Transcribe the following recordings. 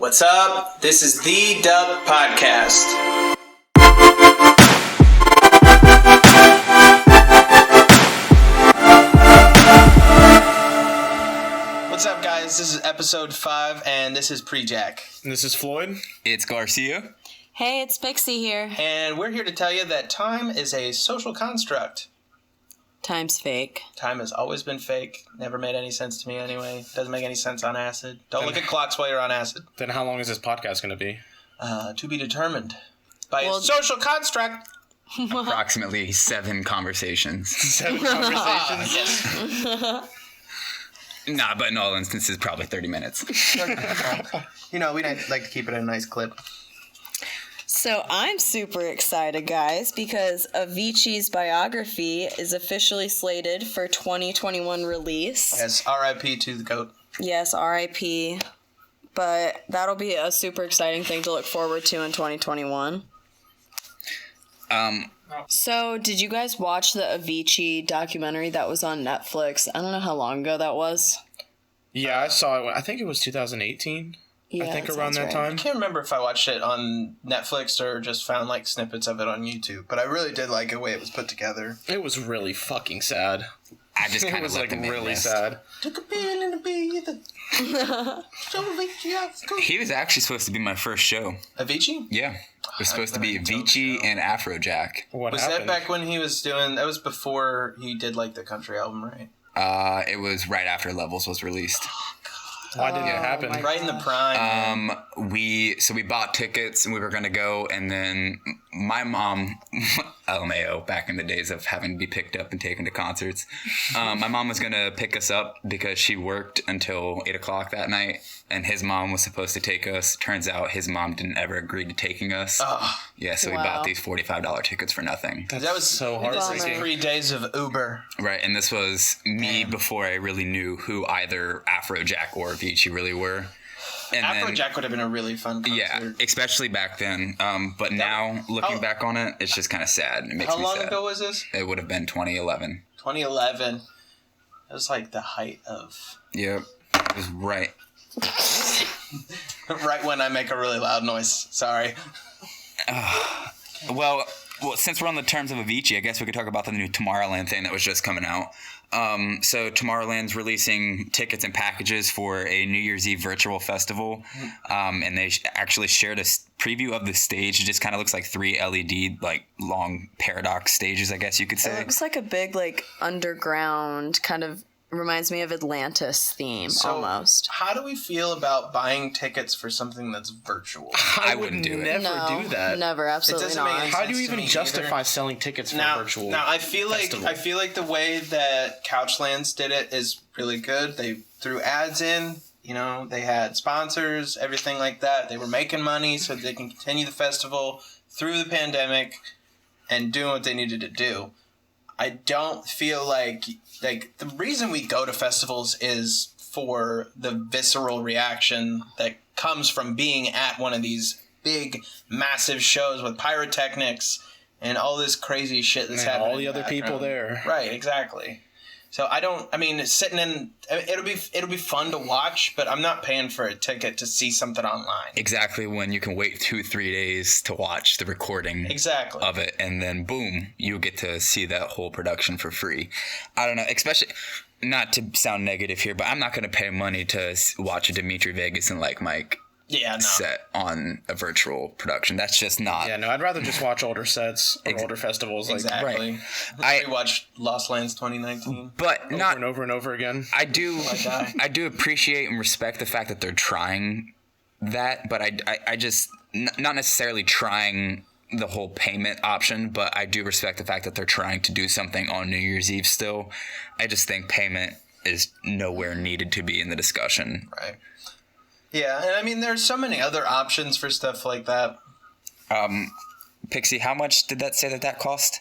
What's up? This is the Dub Podcast. What's up, guys? This is episode 5, and this is Pre-jac. And this is Floyd. It's Garcia. Hey, it's Pixie here. And we're here to tell you that time is a social construct. Time's fake. Time has always been fake. Never made any sense to me anyway. Doesn't make any sense on acid. Don't look at clocks while you're on acid. Then how long is this podcast going to be? To be determined by a social construct. Approximately 7 conversations. 7 conversations? Yes. Nah, but in all instances, probably 30 minutes. You know, we like to keep it a nice clip. So I'm super excited, guys, because Avicii's biography is officially slated for 2021 release. Yes, R.I.P. to the GOAT. Yes, R.I.P. But that'll be a super exciting thing to look forward to in 2021. So, did you guys watch the Avicii documentary that was on Netflix? I don't know how long ago that was. Yeah, I saw it. I think it was 2018. Yeah, I think around that I time. can't remember if I watched it on Netflix or just found like snippets of it on YouTube, but I really did like the way it was put together. It was really fucking sad. I just kind It of was let like them in really this. sad. Took a pill to be the He was actually supposed to be my first show. Avicii? Yeah. It was supposed to be Avicii and Afrojack. What Was happened? that back when he was doing? That was before he did like the country album, right? It was right after Levels was released. Why didn't it happen? my Right in the prime. We bought tickets and we were going to go, and then my mom, LMAO, back in the days of having to be picked up and taken to concerts, my mom was going to pick us up because she worked until 8 o'clock that night, and his mom was supposed to take us. Turns out his mom didn't ever agree to taking us. Yeah, so we bought these $45 tickets for nothing. That was so This is heartbreaking. pre-days of Uber. Right, and this was me before I really knew who either Afrojack or Avicii really were. And Afrojack would have been a really fun concert. yeah, especially back then. But now, looking back on it, it's just kind of sad. It makes How me long sad. ago was this? It would have been 2011. 2011. It was like the height of... Yep, it was right. right when I make a really loud noise. Sorry. Well, since we're on the terms of Avicii, I guess we could talk about the new Tomorrowland thing that was just coming out. So Tomorrowland's releasing tickets and packages for a New Year's Eve virtual festival, and they actually shared a preview of the stage. It just kind of looks like 3 LED, like long paradox stages, I guess you could It say. looks like a big, like, underground kind of... Reminds me of Atlantis theme, almost. How do we feel about buying tickets for something that's virtual? I wouldn't do it. Never do that. Never, absolutely doesn't make not. any How do you sense to even me justify either. selling tickets for Now, virtual? I feel festival? like the way that Couchlands did it is really good. They threw ads in, you know, they had sponsors, everything like that. They were making money so they can continue the festival through the pandemic and doing what they needed to do. I don't feel like the reason we go to festivals is for the visceral reaction that comes from being at one of these big, massive shows with pyrotechnics and all this crazy shit that's And happening. all the in other people background. there. Right, exactly. So sitting in, it'll be fun to watch, but I'm not paying for a ticket to see something online. Exactly, when you can wait 2-3 days to watch the recording Exactly. of it, and then boom, you get to see that whole production for free. I don't know, especially, not to sound negative here, but I'm not going to pay money to watch a Dimitri Vegas and Like Mike Yeah, no. set on a virtual production. That's just not. Yeah, no, I'd rather just watch older sets or older festivals. Like, Exactly. Right. We watched Lost Lands 2019. But over not. and over and over again. I do. die. I do appreciate and respect the fact that they're trying that, but I just not necessarily trying the whole payment option, but I do respect the fact that they're trying to do something on New Year's Eve still. I just think payment is nowhere needed to be in the discussion. Right. Yeah, and I mean, there's so many other options for stuff like that. Pixie, how much did that say that cost?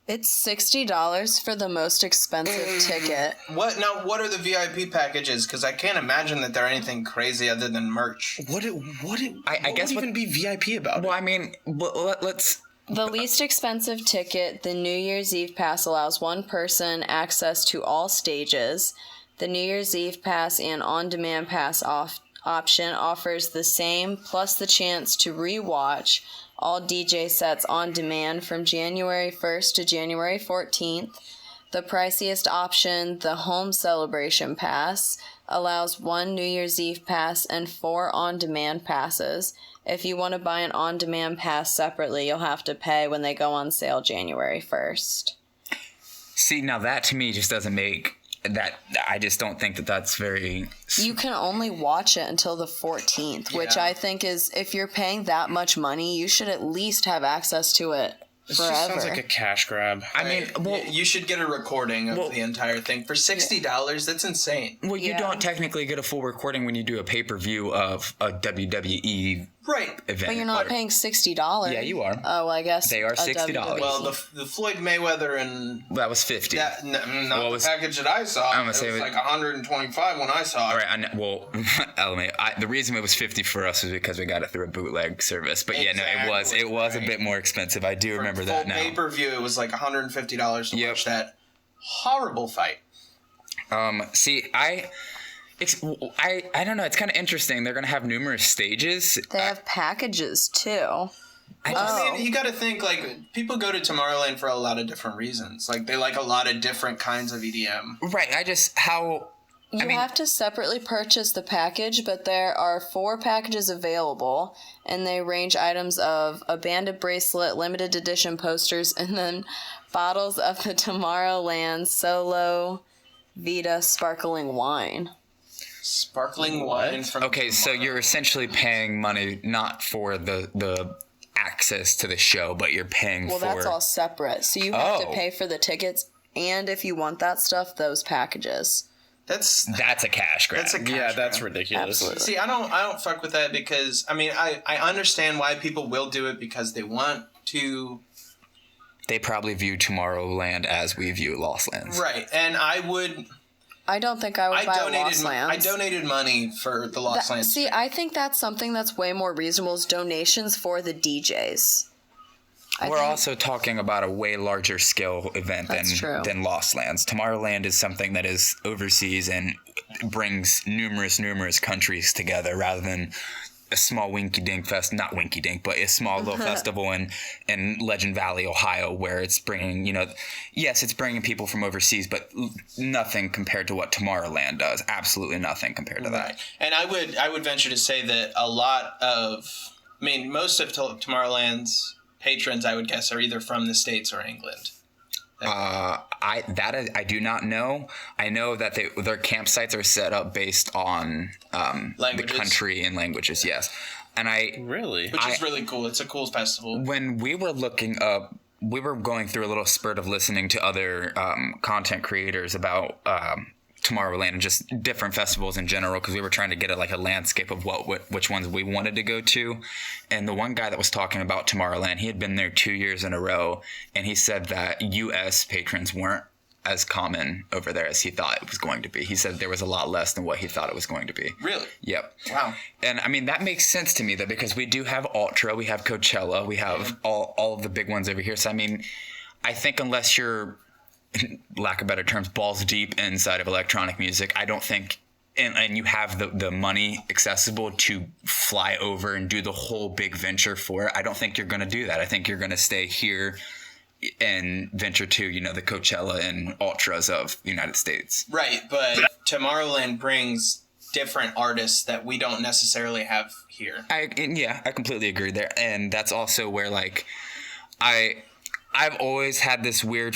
It's $60 for the most expensive ticket. What are the VIP packages? Because I can't imagine that they're anything crazy other than merch. What guess would even be VIP about Well, it? I mean, let's. The least expensive ticket, the New Year's Eve pass, allows one person access to all stages. The New Year's Eve pass and on-demand pass option offers the same plus the chance to re-watch all DJ sets on demand from January 1st to January 14th. The priciest option, the Home Celebration Pass, allows 1 New Year's Eve pass and 4 on-demand passes. If you want to buy an on-demand pass separately, you'll have to pay when they go on sale January 1st. See, now that to me just doesn't make that. I just don't think that that's very. You can only watch it until the 14th, which I think is, if you're paying that much money, you should at least have access to it This forever. just sounds like a cash grab. I mean, well, you should get a recording of the entire thing for $60. That's insane. well, you don't technically get a full recording when you do a pay-per-view of a WWE Right. event. But you're not paying $60. Yeah, you are. Oh, I guess They are a $60. WWE. Well, the Floyd Mayweather and That was 50. that not Well, the package that I saw. I'm gonna It was say like 125 when I saw it. All right, well, the reason it was 50 for us was because we got it through a bootleg service. But yeah, no, it was a bit more expensive. I do remember that now. Full pay-per-view, it was like $150 to Yep. watch that horrible fight. See, I don't know. It's kind of interesting. They're gonna have numerous stages. They have packages, too. I mean, you got to think, like, people go to Tomorrowland for a lot of different reasons. Like, they like a lot of different kinds of EDM. Right. You have to separately purchase the package, but there are 4 packages available, and they range items of a banded bracelet, limited edition posters, and then bottles of the Tomorrowland Solo Vita sparkling wine. Sparkling wine from Okay, so Tomorrowland. you're essentially paying money not for the access to the show, but you're paying Well, for. that's all separate. So you have to Oh. pay for the tickets, and if you want that stuff, those packages. That's a cash grab. a cash Yeah, that's grab. ridiculous. Absolutely. See, I don't fuck with that because I mean I understand why people will do it because they want to. They probably view Tomorrowland as we view Lost Lands. Right, and I don't think I would buy Lost Lands. I donated money for the Lost Lands. See, I think that's something that's way more reasonable is donations for the DJs. We're also talking about a way larger scale event than Lost Lands. Tomorrowland is something that is overseas and brings numerous countries together rather than a small winky-dink not winky-dink, but a small little festival in Legend Valley, Ohio, where it's bringing, yes, it's bringing people from overseas, but nothing compared to what Tomorrowland does. Absolutely nothing compared to that. Right. And I would venture to say that most of Tomorrowland's patrons, I would guess, are either from the States or England. I do not know. I know that their campsites are set up based on the country and languages. Yes, and Really? Which is really cool. It's a cool festival. when we were looking up, we were going through a little spurt of listening to other content creators about Tomorrowland and just different festivals in general because we were trying to get a landscape of which ones we wanted to go to. And the one guy that was talking about Tomorrowland, he had been there 2 years in a row, and he said that U.S. patrons weren't as common over there as he thought it was going to be. He said there was a lot less than what he thought it was going to be. Really? Yep. Wow. And I mean, that makes sense to me though, because we do have Ultra, we have Coachella, we have all of the big ones over here. So I mean, I think unless you're, lack of better terms, balls deep inside of electronic music, I don't think, and you have the money accessible to fly over and do the whole big venture for it, I don't think you're going to do that. I think you're going to stay here and venture to, the Coachella and Ultras of the United States. Right, but Tomorrowland brings different artists that we don't necessarily have here. I completely agree there. And that's also where, I've always had this weird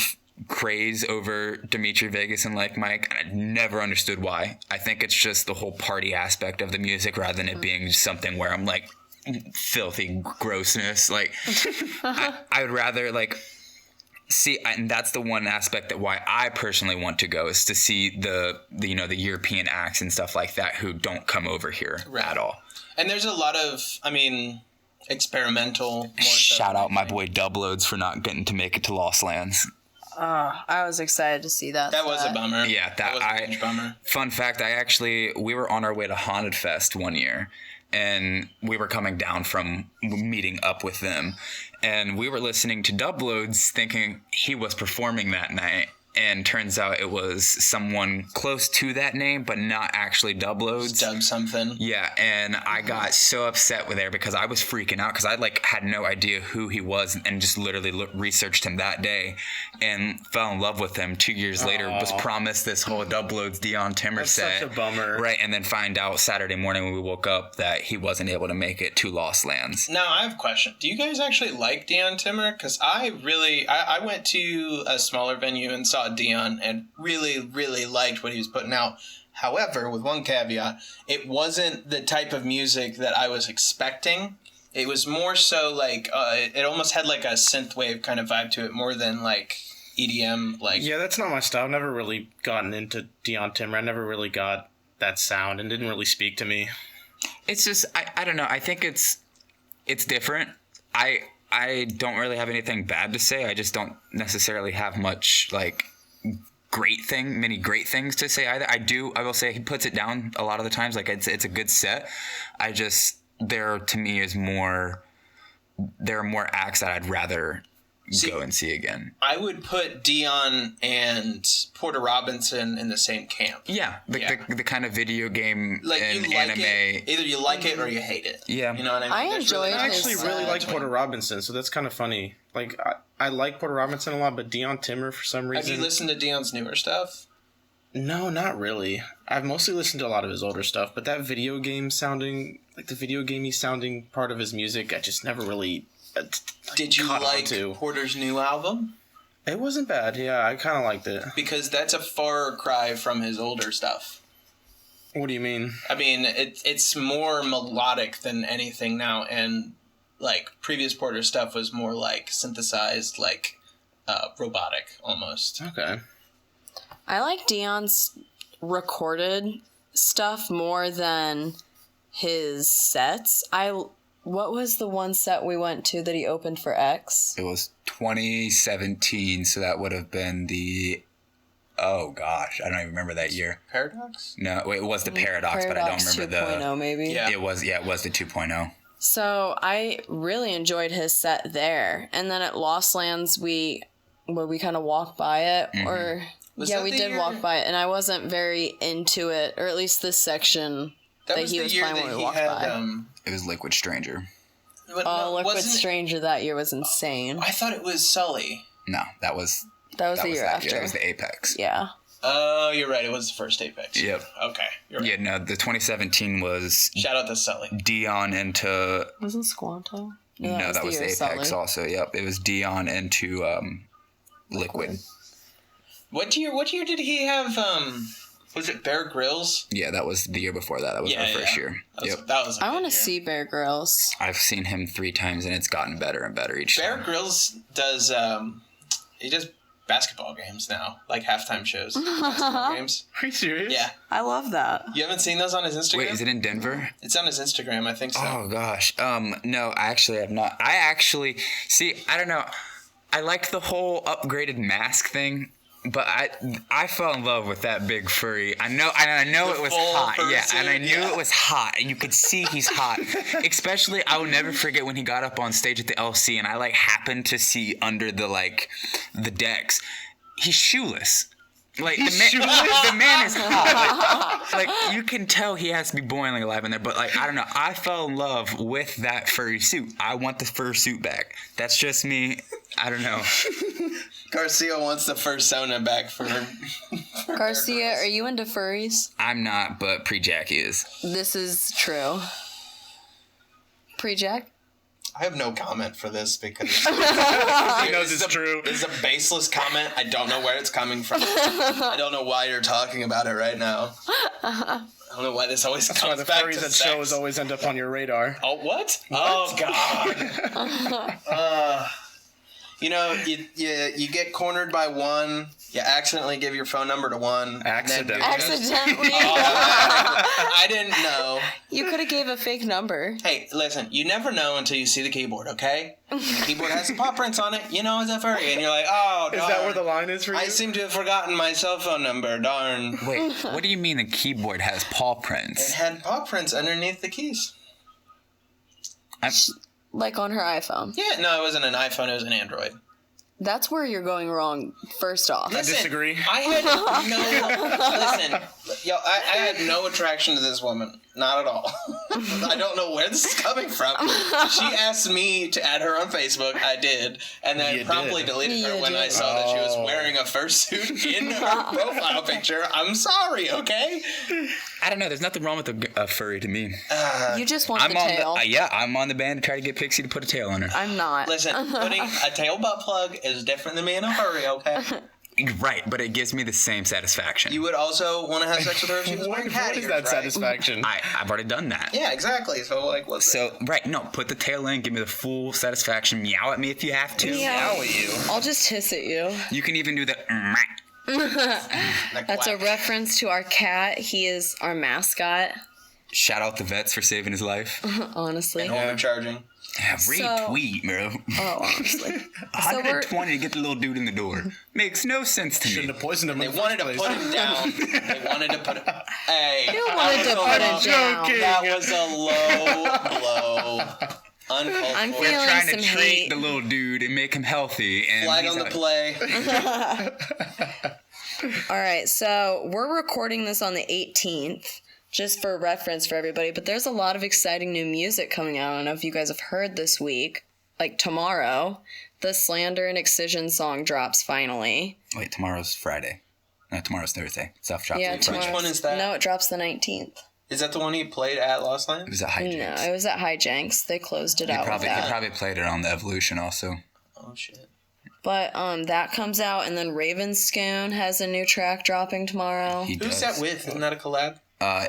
craze over Dimitri Vegas and Like Mike. I never understood why. I think it's just the whole party aspect of the music rather than it being something where I'm like filthy grossness. I would rather see, and that's the one aspect that why I personally want to go is to see the European acts and stuff like that who don't come over here at all. And there's a lot of, experimental. More Shout out my boy Dubloads for not getting to make it to Lost Lands. I was excited to see that. That was a bummer. Yeah, that was a huge bummer. Fun fact, we were on our way to Haunted Fest one year, and we were coming down from meeting up with them, and we were listening to Dubloads thinking he was performing that night, and turns out it was someone close to that name, but not actually Dubloads. Dub something. Yeah, and I got so upset with there because I was freaking out because I like had no idea who he was and just literally researched him that day and fell in love with him. 2 years later, was promised this whole Dubloads Dion Timmer set. Such a bummer. Right, and then find out Saturday morning when we woke up that he wasn't able to make it to Lost Lands. Now, I have a question. Do you guys actually like Dion Timmer? Because I went to a smaller venue and saw Dion and really, really liked what he was putting out. However, with one caveat, it wasn't the type of music that I was expecting. It was more so like, it almost had like a synthwave kind of vibe to it more than like EDM. Like, yeah, that's not my style. I've never really gotten into Dion Timmer. I never really got that sound and didn't really speak to me. It's just, I don't know. I think it's different. I don't really have anything bad to say. I just don't necessarily have much like many great things to say either. I will say he puts it down a lot of the times. Like it's a good set. There are more acts that I'd rather go and see again. I would put Dion and Porter Robinson in the same camp. Yeah, the kind of video game like and you like anime. It, either you like it or you hate it. Yeah, you know what I mean. I enjoyed I actually his really like between. Porter Robinson, so that's kind of funny. Like I like Porter Robinson a lot, but Dion Timmer for some reason. Have you listened to Dion's newer stuff? No, not really. I've mostly listened to a lot of his older stuff, but that video game sounding, like the video gamey sounding part of his music, I just never really. Did you like Porter's new album? It wasn't bad. Yeah, I kind of liked it. Because that's a far cry from his older stuff. What do you mean? I mean, it's more melodic than anything now, and like previous Porter stuff was more like synthesized, like robotic almost. Okay. I like Dion's recorded stuff more than his sets. What was the one set we went to that he opened for X? It was 2017, so that would have been the... Oh, gosh. I don't even remember that year. Paradox? No, wait, it was the Paradox, but I don't remember 2.0 maybe. Yeah. It was the 2.0. So I really enjoyed his set there. And then at Lost Lands, we kind of walked by it. Mm-hmm. Or Was yeah, that we the did year- walk by it. And I wasn't very into it, or at least this section that was he the was year playing that when we he walked had, by. It was Liquid Stranger. But Oh, no, Liquid wasn't it- Stranger that year was insane. I thought it was Sully. No, that was That was the year that after. That was the Apex. Yeah. Oh, you're right. It was the first Apex. Yep. Okay. You're right. Yeah, no, the 2017 was Shout out to Sully. Dion into... Wasn't Squanto? No, that was the year of Apex Sully. also. Yep, it was Dion into Liquid. What year did he have? Was it Bear Grylls? Yeah, that was the year before that. That was our first year. That was. I want to see Bear Grylls. I've seen him 3 times, and it's gotten better and better each Bear time. Grylls does. He does basketball games now, like halftime shows. Basketball games. Are you serious? Yeah. I love that. You haven't seen those on his Instagram? Wait, is it in Denver? It's on his Instagram, I think so. Oh gosh. No, I actually have not. I actually I don't know. I liked the whole upgraded mask thing, but I fell in love with that big furry. I know The it was full hot. Yeah, fursuit, and I knew yeah. it was hot, and you could see he's hot. Especially, I will never forget when he got up on stage at the LC, and I like happened to see under the decks. He's shoeless. Like the man is hot. Like you can tell he has to be boiling alive in there. But like I don't know. I fell in love with that furry suit. I want the fursuit back. That's just me. I don't know. Garcia wants the fursona back for Garcia, are you into furries? I'm not, but Pre-jac is. This is true. Pre-jac? I have no comment for this because He knows it's true. It's a baseless comment. I don't know where it's coming from. I don't know why you're talking about it right now. I don't know why this always That's why comes the back furries to at sex. shows always end up on your radar. Oh, what? Oh, God. You get cornered by one. You accidentally give your phone number to one. Accidentally. Accidentally. I didn't know. You could have gave a fake number. Hey, listen, you never know until you see the keyboard, okay? The keyboard has some paw prints on it, you know it's a furry, and you're like, oh, darn. Is that where the line is for you? I seem to have forgotten my cell phone number, darn. Wait, what do you mean the keyboard has paw It prints? had paw prints underneath the keys. Like on her iPhone. Yeah, no, it wasn't an iPhone, it was an Android. That's where you're going wrong, first off. I disagree. I had I had no attraction to this woman. Not at all. I don't know where this is coming from. She asked me to add her on Facebook. I did. And then promptly deleted her when I saw that she was wearing a fursuit in her profile picture. I'm sorry, okay? I don't know. There's nothing wrong with a furry to me. You just want the tail. I'm on the band to try to get Pixie to put a tail on her. I'm not. Listen, putting a tail butt plug is different than being a furry, okay? Right, but it gives me the same satisfaction. You would also want to have sex with her if she was wearing cat What is ears, that right? satisfaction? I've already done that. Yeah, exactly. So, like, what's it? Right, no, put the tail in, give me the full satisfaction, meow at me if you have to. Meow at you. I'll just hiss at you. You can even do the That's a reference to our cat. He is our mascot, shout out the vets for saving his life. honestly. And overcharging. Yeah, retweet, bro. Oh, honestly. 120 to get the little dude in the door. Makes no sense to me. Shouldn't have poisoned him. They wanted to put him down. They wanted to put him... Hey. You wanted to put him down. That was a low blow. Uncalled I'm for. feeling We're trying to some treat hate. the little dude and make him healthy. And Flag he's on the like, play. All right, so we're recording this on the 18th, just for reference for everybody, but there's a lot of exciting new music coming out. I don't know if you guys have heard this week. Like tomorrow, the Slander and Excision song drops finally. Wait, tomorrow's Friday. No, tomorrow's Thursday. Stuff drops. Yeah, on Friday. Which one is that? No, it drops the 19th. Is that the one he played at Lost It Land? was at No, Hijinks. it was at Hijinks. They closed it out with He that. probably played it on the Evolution also. Oh, shit. But that comes out, and then Ravenscoon has a new track dropping tomorrow. He Who's does. that with? Isn't that a collab?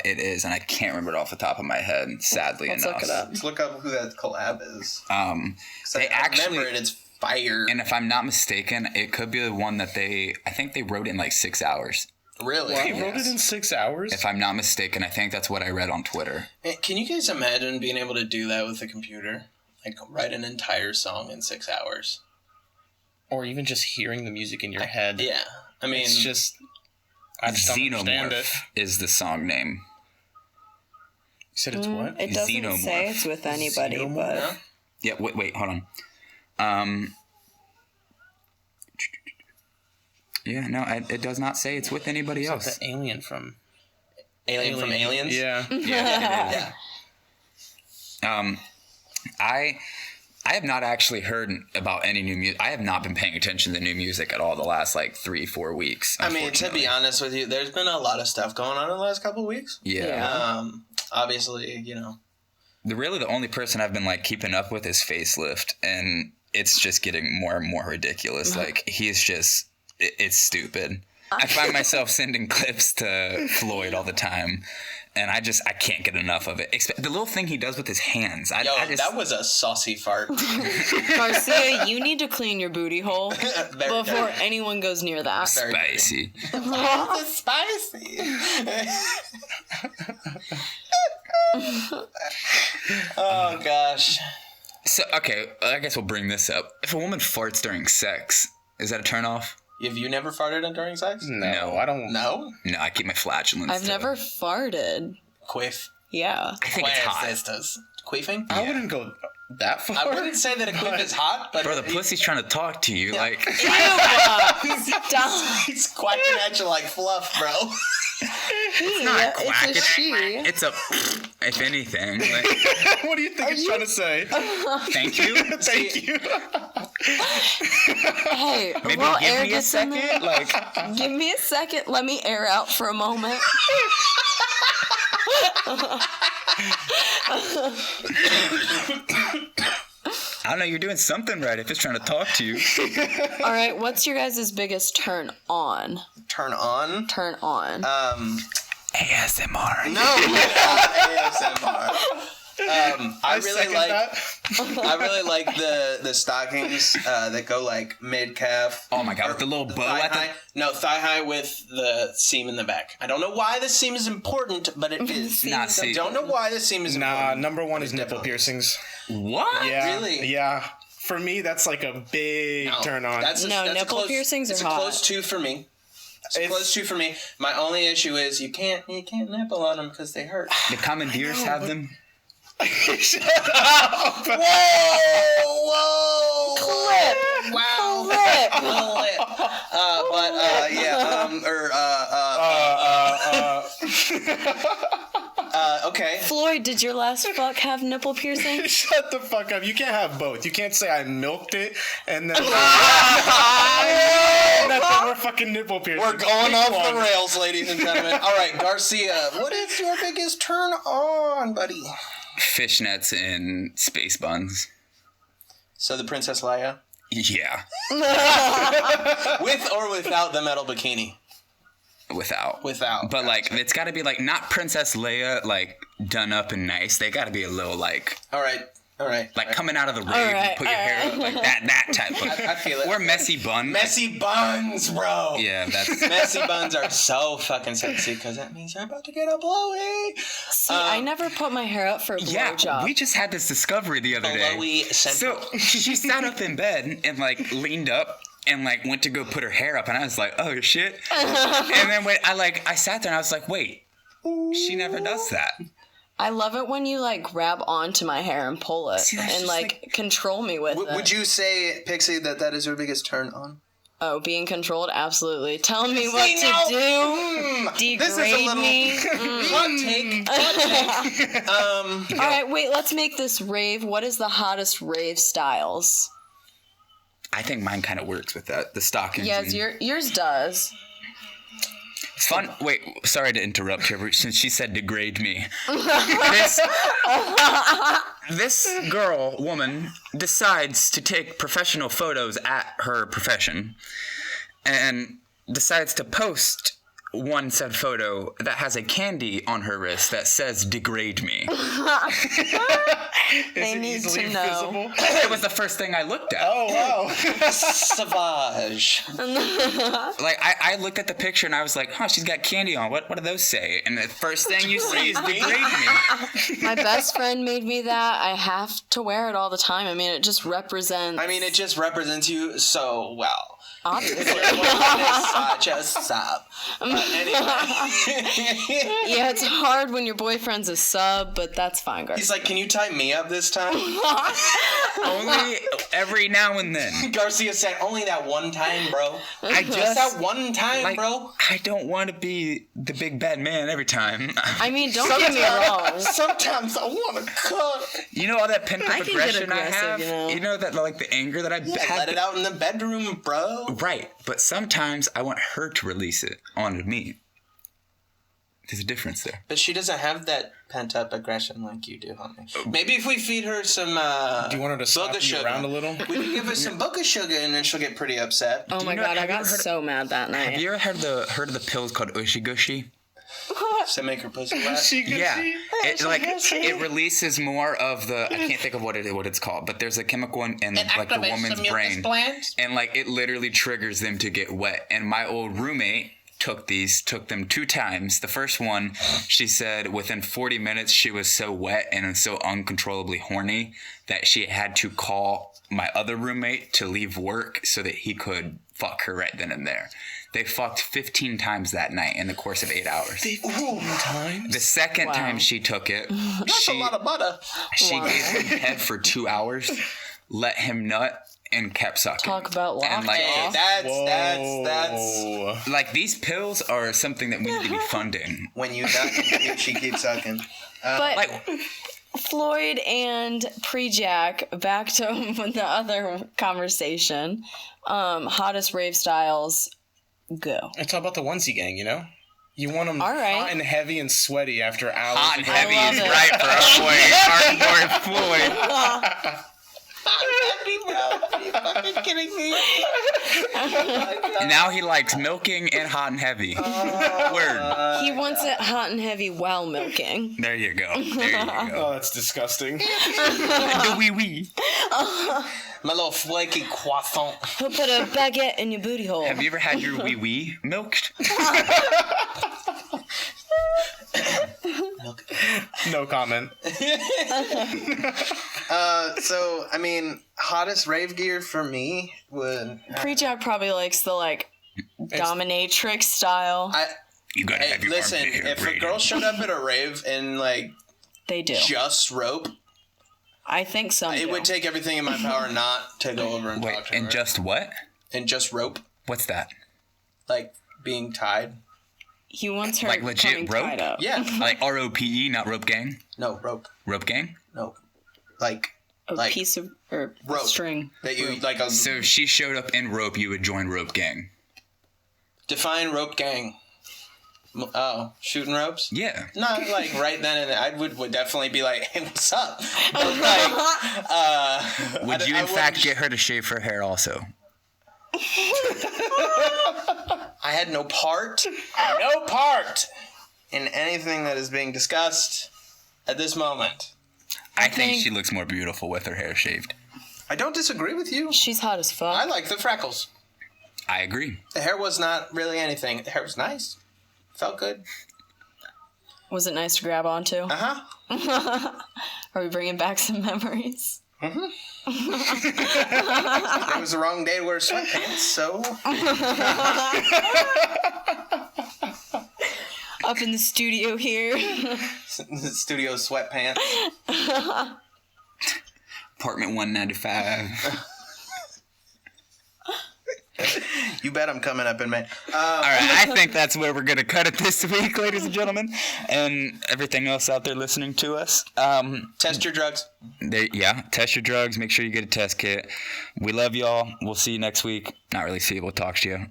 It is, and I can't remember it off the top of my head, sadly Let's enough. look it up. Let's look up who that collab is. They I actually, remember it. It's fire. and if I'm not mistaken, it could be the one that I think they wrote in like 6 hours. Really? He wrote it in 6 hours? If I'm not mistaken, I think that's what I read on Twitter. Man, can you guys imagine being able to do that with a computer? Like, write an entire song in 6 hours? Or even just hearing the music in your head. Yeah. I mean... It's just... I just don't understand it. Xenomorph is the song name. You said it's what? It doesn't Xenomorph. say it's with anybody, Xenomorph? but... Huh? Yeah, wait, hold on. Yeah, no, it does not say it's with anybody It's like else. the alien from... Alien from Aliens? Yeah. Yeah, Yeah. I have not actually heard about any new music. I have not been paying attention to new music at all the last like 3-4 weeks. I mean, to unfortunately. be honest with you, there's been a lot of stuff going on in the last couple of weeks. Yeah. Obviously, you know. Really the only person I've been like keeping up with is Facelift, and it's just getting more and more ridiculous. Like he's just, it's stupid. I find myself sending clips to Floyd all the time, and I can't get enough of it. The little thing he does with his hands. That was a saucy fart. Garcia, you need to clean your booty hole Very before anyone goes near that. Very spicy. It's spicy. Oh, gosh. So, okay, I guess we'll bring this up. If a woman farts during sex, is that a turnoff? Have you never farted during sex? No, I don't... No? No, I keep my flatulence. I've never farted. Quiff. Yeah. I think it's hot. Estas. Queefing? I wouldn't go that far. I wouldn't say that a quiff is hot, but... Bro, the pussy's trying to talk to you. Like, Ew! Stop. He's quacking at you like fluff, bro. it's not quack. It's a she. It's a, if anything. Like, What do you think he's trying to say? thank you. Thank you. Hey, Maybe we'll give air me a this in there. second. Like, Give me a second. Let me air out for a moment. I don't know. You're doing something right if it's trying to talk to you. All right, what's your guys' biggest turn on? Turn on? Turn on. ASMR. No, ASMR. I really like the stockings that go like mid calf. Oh my god, with the little bow Thigh at the... high. No, thigh high with the seam in the back. I don't know why the seam is important, but it is. Nah, see. I don't know why the seam is Nah, important. number one is nipple piercings. What? Yeah. Really? Yeah. For me, that's like a big turn on. That's a nipple close, piercings it's are a hot. close two for me. It's a close two for me. My only issue is you can't nipple on them because they hurt. The commandeers have them. Shut up! Whoa! Clip. Wow. Flip. Okay. Floyd, did your last fuck have nipple piercing? Shut the fuck up. You can't have both. You can't say I milked it and then we're fucking nipple piercing. We're going off the rails, ladies and gentlemen. All right, Garcia, what is your biggest turn on, buddy? Fishnets and space buns. So the Princess Leia? Yeah. With or without the metal bikini? Without. But like, it's got to be like not Princess Leia, like done up and nice. They got to be a little like. All right. Like coming out of the rave, and put your hair up like that type of. I feel it. Or messy bun. Messy buns, bro. Yeah, that's. Messy buns are so fucking sexy because that means you're about to get a blowy. See, I never put my hair up for a blowjob. Yeah, we just had this discovery the other day. Blowy central. So she sat up in bed and like leaned up and like went to go put her hair up, and I was like, oh shit. And then when I sat there and I was like, wait, she never does that. I love it when you like grab onto my hair and pull it and like control me with it. Would you say, Pixie, that is your biggest turn on? Oh, being controlled? Absolutely. Tell me what to do. Degrade This is a little me. hot take. All right, wait, let's make this rave. What is the hottest rave styles? I think mine kind of works with that. The stockings. Yes, yours does. It's fun. Wait, sorry to interrupt here, but since she said degrade me. This woman, decides to take professional photos at her profession and decides to post one said photo that has a candy on her wrist that says degrade me. They need to know. Visible? It was the first thing I looked at. Oh, wow. Savage. Like, I looked at the picture and I was like, huh, she's got candy on. What do those say? And the first thing you see is degrade me. My best friend made me that. I have to wear it all the time. I mean, it just represents... it just represents you so well. Obviously. Such a sub. Anyway. Yeah, it's hard when your boyfriend's a sub, but that's fine, Garcia. He's like, can you tie me up this time? Only every now and then. Garcia said, only that one time, bro. Just that one time, bro. I don't want to be the big bad man every time. I mean, don't get me wrong. Sometimes I want to cut. You know all that pent up I can get aggression I have? aggressive, You know that like the anger that I have? Let it out in the bedroom, bro. Right, but sometimes I want her to release it onto me. There's a difference there. But she doesn't have that pent-up aggression like you do, homie. Maybe if we feed her some Do you want her to slap you around a little? We can give her some boca sugar and then she'll get pretty upset. Oh my god, I got so mad that night. Have you ever heard of the pills called Ushi Gushi? To make her pussy wet? Yeah, it releases more of the. I can't think of what it's called, but there's a chemical in like the woman's brain, and like it literally triggers them to get wet. And my old roommate took them 2 times. The first one, she said within 40 minutes she was so wet and so uncontrollably horny that she had to call my other roommate to leave work so that he could fuck her right then and there. They fucked 15 times that night in the course of 8 hours. 15 times? The second time she took it, That's a lot of butter. She gave him head for 2 hours, let him nut, and kept sucking. Talk about locked And like, off. That's like these pills are something that we need to be funding. when you nut, she keeps sucking. But Like, Floyd and Pre-jac, back to the other conversation. Hottest rave styles, go. It's all about the onesie gang, you know? You want them All right. hot and heavy and sweaty after hours. hot and of- heavy love is it. right for our boy Floyd. Are you fucking kidding me? Now he likes milking and hot and heavy. Word. He wants it hot and heavy while milking. There you go. There you go. Oh, that's disgusting. The wee wee. My little flaky croissant. He'll put a baguette in your booty hole. Have you ever had your wee wee milked? No comment. So, I mean, hottest rave gear for me would... Pre-jac probably likes the dominatrix style. You gotta have your Listen, armpit hair if a braided. girl showed up at a rave in, They do. just rope, I think some It do. would take everything in my power not to go over and Wait, talk to her. and just what? And just rope. What's that? Like being tied. He wants her Like legit coming rope? tied up. Yeah. Like ROPE, not rope gang? No, rope. Rope gang? No. Like A piece of or rope. string. That you like a So if she showed up in rope, you would join rope gang. define rope gang. Oh, shooting ropes? Yeah. Not like right then and there. I would definitely be like, hey, what's up? But like, Would you in fact get her to shave her hair also? I had no part in anything that is being discussed at this moment. I think think- she looks more beautiful with her hair shaved. I don't disagree with you. She's hot as fuck. I like the freckles. I agree. The hair was not really anything. The hair was nice. Felt good. Was it nice to grab onto? Uh-huh. Are we bringing back some memories? It was the wrong day to wear sweatpants, so... Up in the studio here. Studio sweatpants. Apartment 195. You bet I'm coming up in May. All right, I think that's where we're going to cut it this week, ladies and gentlemen, and everything else out there listening to us. Test your drugs. Test your drugs. Make sure you get a test kit. We love y'all. We'll see you next week. Not really see you. We'll talk to you.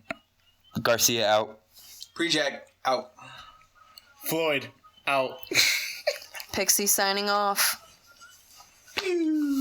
Garcia out. Pre-jac out. Floyd, out. Pixie signing off. Pew.